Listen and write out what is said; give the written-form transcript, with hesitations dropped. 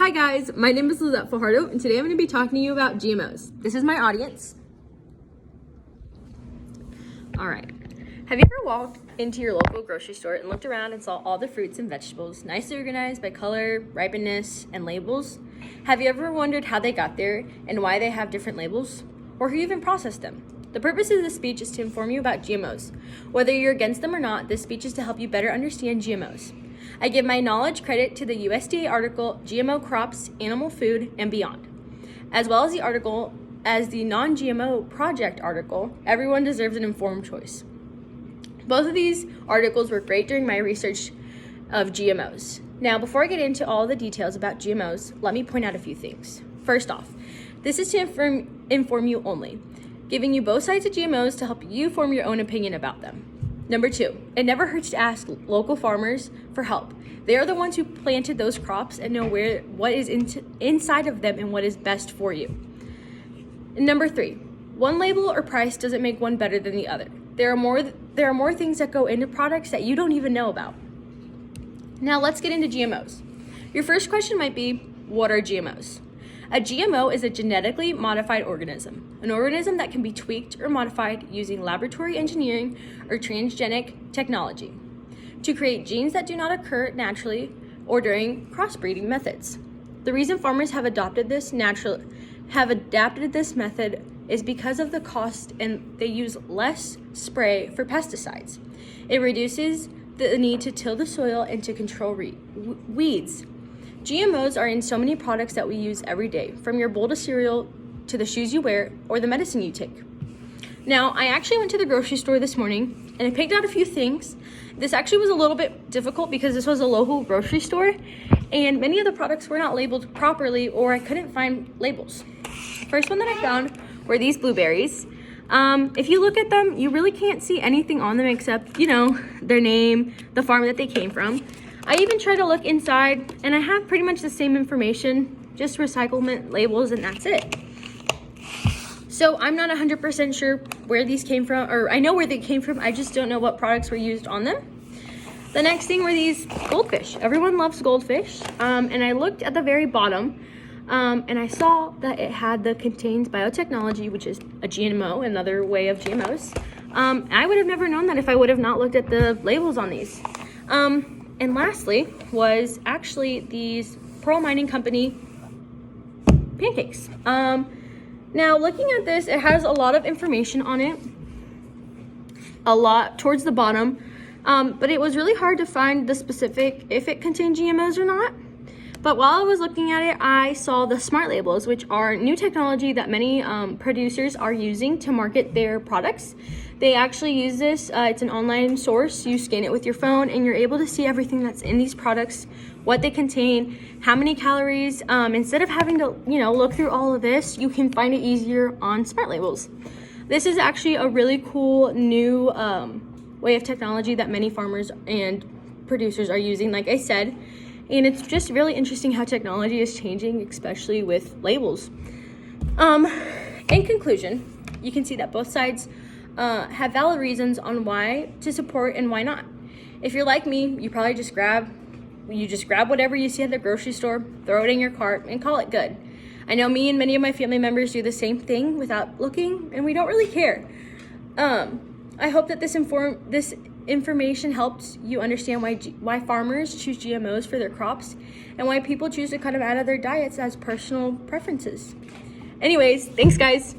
Hi guys, my name is Lizette Fajardo, and today I'm going to be talking to you about GMOs. This is my audience. Alright, have you ever walked into your local grocery store and looked around and saw all the fruits and vegetables nicely organized by color, ripeness, and labels? Have you ever wondered how they got there and why they have different labels? Or who even processed them? The purpose of this speech is to inform you about GMOs. Whether you're against them or not, this speech is to help you better understand GMOs. I give my knowledge credit to the USDA article, GMO Crops, Animal Food, and Beyond, as well as the article as the Non-GMO Project article, Everyone Deserves an Informed Choice. Both of these articles were great during my research of GMOs. Now, before I get into all the details about GMOs, let me point out a few things. First off, this is to inform you only, giving you both sides of GMOs to help you form your own opinion about them. Number 2, it never hurts to ask local farmers for help. They are the ones who planted those crops and know what is inside of them and what is best for you. And number 3, one label or price doesn't make one better than the other. There are more things that go into products that you don't even know about. Now let's get into GMOs. Your first question might be, what are GMOs? A GMO is a genetically modified organism, an organism that can be tweaked or modified using laboratory engineering or transgenic technology to create genes that do not occur naturally or during crossbreeding methods. The reason farmers have adapted this method is because of the cost, and they use less spray for pesticides. It reduces the need to till the soil and to control weeds. GMOs are in so many products that we use every day, from your bowl of cereal to the shoes you wear or the medicine you take. Now, I actually went to the grocery store this morning and I picked out a few things. This actually was a little bit difficult because this was a local grocery store and many of the products were not labeled properly, or I couldn't find labels. First one that I found were these blueberries. If you look at them, you really can't see anything on them except, their name, the farm that they came from. I even tried to look inside and I have pretty much the same information, just recyclement labels, and that's it. So I'm not 100% sure where these came from, or I know where they came from, I just don't know what products were used on them. The next thing were these goldfish. Everyone loves goldfish. And I looked at the very bottom and I saw that it contains biotechnology, which is a GMO, another way of GMOs. I would have never known that if I would have not looked at the labels on these. And lastly was actually these Pearl Mining Company pancakes. Now looking at this, it has a lot of information on it, a lot towards the bottom, but it was really hard to find the specific if it contained GMOs or not. But while I was looking at it, I saw the smart labels, which are new technology that many producers are using to market their products. They actually use this, it's an online source. You scan it with your phone and you're able to see everything that's in these products, what they contain, how many calories. Instead of having to, look through all of this, you can find it easier on smart labels. This is actually a really cool new way of technology that many farmers and producers are using, like I said. And it's just really interesting how technology is changing, especially with labels. In conclusion, you can see that both sides have valid reasons on why to support and why not. If you're like me, you probably just grab whatever you see at the grocery store, throw it in your cart, and call it good. I know me and many of my family members do the same thing without looking, and we don't really care. I hope that this information helps you understand why farmers choose GMOs for their crops and why people choose to cut them out of their diets as personal preferences. Anyways, thanks guys.